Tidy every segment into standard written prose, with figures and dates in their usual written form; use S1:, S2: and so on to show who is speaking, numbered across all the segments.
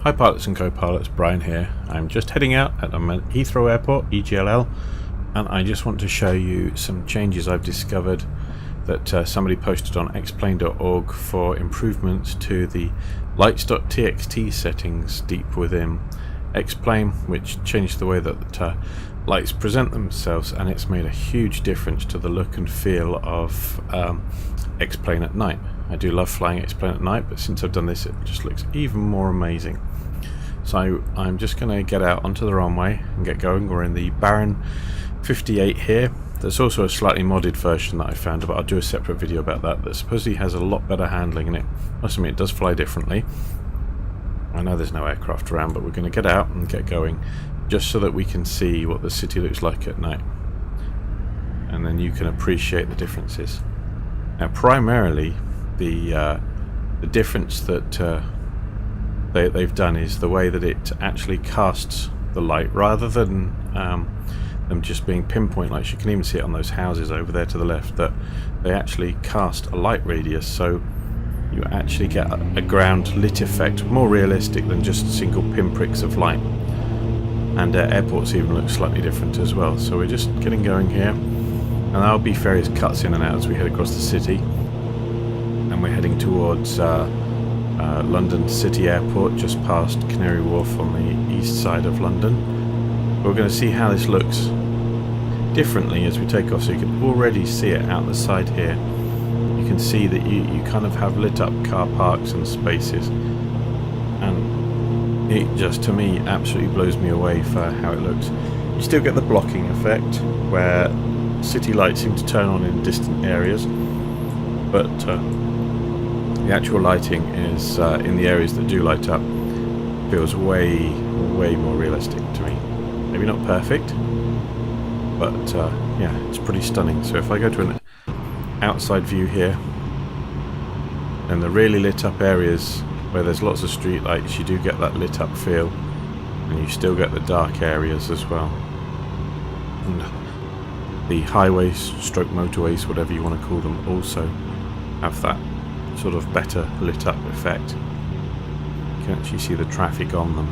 S1: Hi pilots and co-pilots, Brian here. I'm just heading out at Heathrow Airport, EGLL, and I just want to show you some changes I've discovered that somebody posted on explain.org for improvements to the lights.txt settings deep within Explain, which changed the way that lights present themselves, and it's made a huge difference to the look and feel of Explain at night. I do love flying Explain at night, but since I've done this it just looks even more amazing. So I'm just going to get out onto the runway and get going. We're in the Baron 58 here. There's also a slightly modded version that I found, but I'll do a separate video about that supposedly has a lot better handling in it. Must admit, it does fly differently. I know there's no aircraft around, but we're going to get out and get going just so that we can see what the city looks like at night, and then you can appreciate the differences. Now primarily the difference that they've done is the way that it actually casts the light, rather than them just being pinpoint lights. You can even see it on those houses over there to the left, that they actually cast a light radius, so you actually get a ground lit effect, more realistic than just single pinpricks of light. And airports even look slightly different as well. So we're just getting going here, and there'll be various cuts in and out as we head across the city, and we're heading towards London City Airport, just past Canary Wharf on the east side of London. We're going to see how this looks differently as we take off, so you can already see it out the side here. You can see that you kind of have lit up car parks and spaces, and it just, to me, absolutely blows me away for how it looks. You still get the blocking effect where city lights seem to turn on in distant areas, but the actual lighting is in the areas that do light up feels way more realistic to me. Maybe not perfect, but yeah, it's pretty stunning. So if I go to an outside view here, and the really lit up areas where there's lots of street lights, you do get that lit up feel, and you still get the dark areas as well. And the highways, stroke motorways, whatever you want to call them, also have that sort of better lit up effect. You can actually see the traffic on them.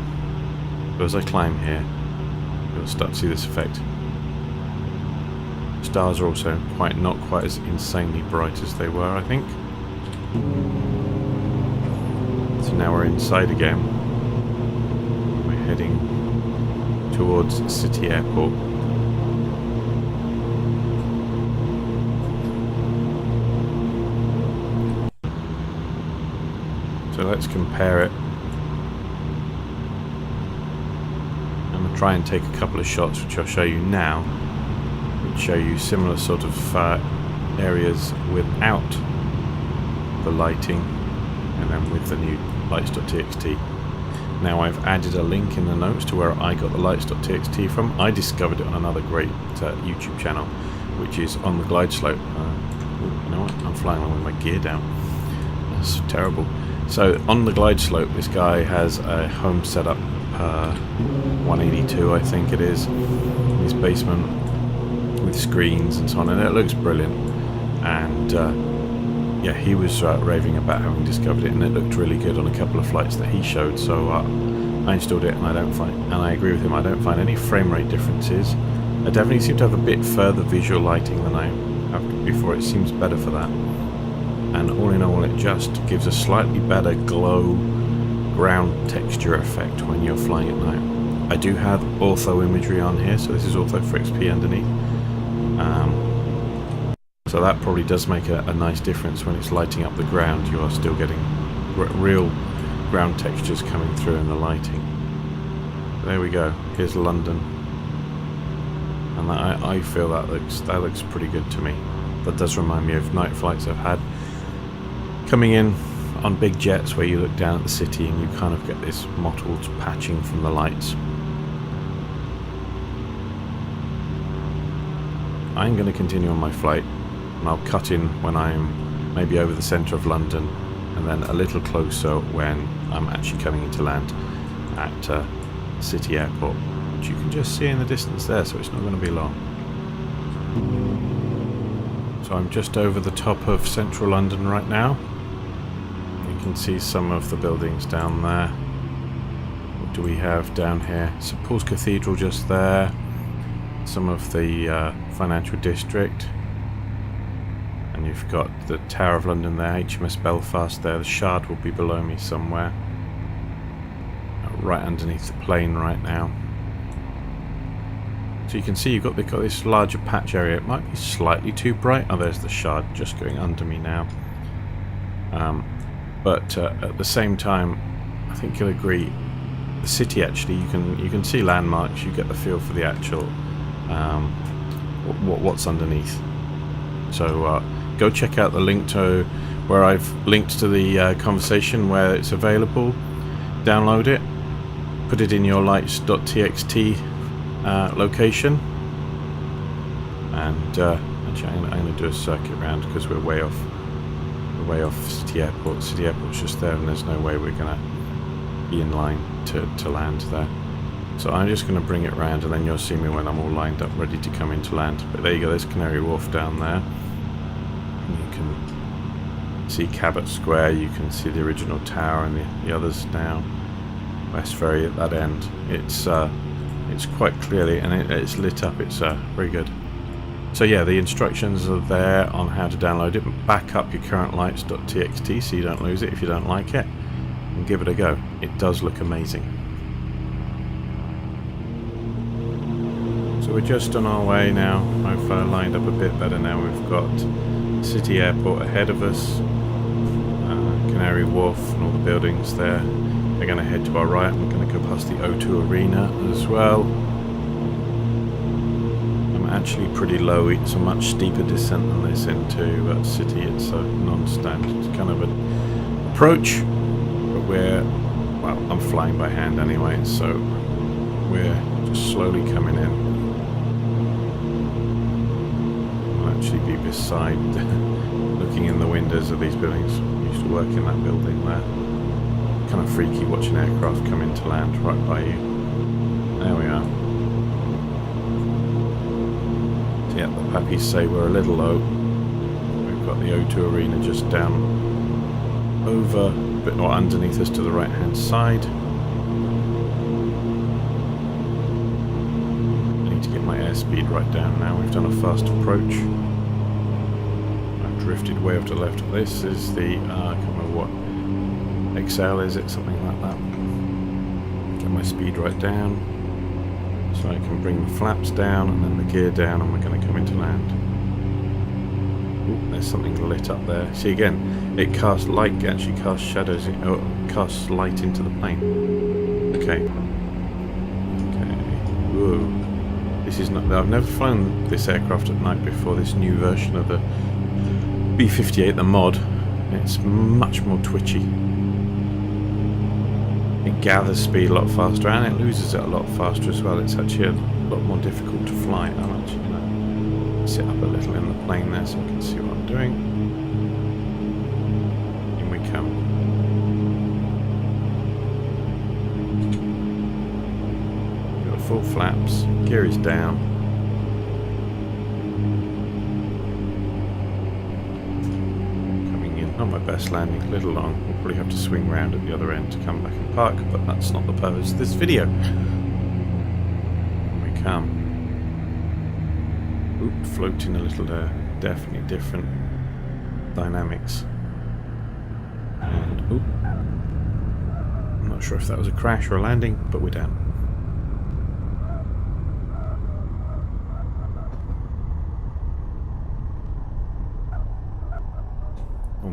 S1: But as I climb here, you'll start to see this effect. Stars are also not quite as insanely bright as they were, I think. So now we're inside again. We're heading towards City Airport. So let's compare it. I'm going to try and take a couple of shots, which I'll show you now, which show you similar sort of areas without the lighting, and then with the new lights.txt. Now I've added a link in the notes to where I got the lights.txt from. I discovered it on another great YouTube channel, which is On the Glide Slope. You know what? I'm flying along with my gear down. That's terrible. So on the glide slope, this guy has a home setup, 182 I think it is, in his basement, with screens and so on, and it looks brilliant. And yeah, he was raving about having discovered it, and it looked really good on a couple of flights that he showed. So I installed it, and I agree with him. I don't find any frame rate differences. I definitely seem to have a bit further visual lighting than I have before. It seems better for that. And all in all, it just gives a slightly better glow ground texture effect when you're flying at night. I do have ortho imagery on here, so this is ortho for XP underneath. So that probably does make a nice difference when it's lighting up the ground. You are still getting real ground textures coming through in the lighting. There we go. Here's London, and I feel that looks pretty good to me. That does remind me of night flights I've had, coming in on big jets where you look down at the city and you kind of get this mottled patching from the lights. I'm going to continue on my flight, and I'll cut in when I'm maybe over the centre of London, and then a little closer when I'm actually coming into land at City Airport, which you can just see in the distance there, so it's not going to be long. So I'm just over the top of central London right now. You can see some of the buildings down there. do we have down here? St Paul's Cathedral just there. Some of the financial district. And you've got the Tower of London there, HMS Belfast there. The Shard will be below me somewhere. Right underneath the plane right now. So you can see they've got this larger patch area. It might be slightly too bright. Oh, there's the Shard just going under me now. But at the same time, I think you'll agree, the city actually, you can see landmarks. You get the feel for the actual what's underneath. So go check out the link to where I've linked to the conversation where it's available. Download it, put it in your lights.txt location, and actually I'm going to do a circuit round because we're way off City Airport. City Airport's just there, and there's no way we're going to be in line to land there. So I'm just going to bring it round, and then you'll see me when I'm all lined up ready to come into land. But there you go, there's Canary Wharf down there. You can see Cabot Square, you can see the original tower and the others now. West Ferry at that end. It's quite clearly, and it's lit up. It's very good. So yeah, the instructions are there on how to download it. Back up your current lights.txt so you don't lose it if you don't like it, and give it a go. It does look amazing. So we're just on our way now. I've lined up a bit better now. We've got City Airport ahead of us, Canary Wharf and all the buildings there. We're going to head to our right. We're going to go past the O2 Arena as well. I'm actually pretty low. It's a much steeper descent than this into City. It's a non-standard kind of an approach, but I'm flying by hand anyway, so we're just slowly coming in. I'll actually be beside, looking in the windows of these buildings. I used to work in that building there. Kind of freaky watching aircraft come in to land right by you. There we are. So yeah, the Pappies say we're a little low. We've got the O2 Arena just down over, but not underneath us to the right hand side. I need to get my airspeed right down now. We've done a fast approach. I've drifted way off to the left. This is the, I can't remember what XL is it, something like that. Get my speed right down so I can bring the flaps down and then the gear down, and we're going to come into land. Ooh, there's something lit up there. See, again, it casts light, actually casts shadows, casts light into the plane. Okay. Whoa. This is not, I've never flown this aircraft at night before, this new version of the B-58, the mod. It's much more twitchy. It gathers speed a lot faster, and it loses it a lot faster as well. It's actually a lot more difficult to fly. I'll actually sit up a little in the plane there so I can see what I'm doing. In we come. We've got full flaps, gear is down. Not my best landing, a little long. We'll probably have to swing round at the other end to come back and park, but that's not the purpose of this video. Here we come. Oop, floating a little there. Definitely different dynamics. And oop. I'm not sure if that was a crash or a landing, but we're down.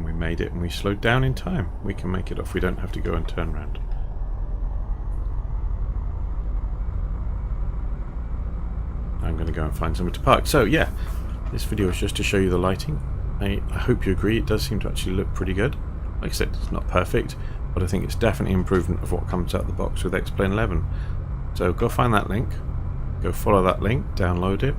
S1: We made it, and we slowed down in time. We can make it off. We don't have to go and turn around. I'm going to go and find somewhere to park. So yeah, this video is just to show you the lighting. I hope you agree. It does seem to actually look pretty good. Like I said, it's not perfect, but I think it's definitely an improvement of what comes out of the box with X-Plane 11. So go find that link, go follow that link, download it,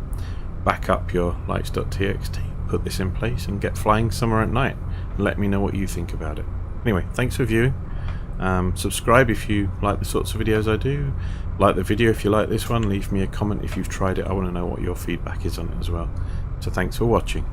S1: back up your lights.txt, put this in place, and get flying somewhere at night. Let me know what you think about it. Anyway, thanks for viewing. Subscribe if you like the sorts of videos I do. Like the video if you like this one. Leave me a comment if you've tried it. I want to know what your feedback is on it as well. So thanks for watching.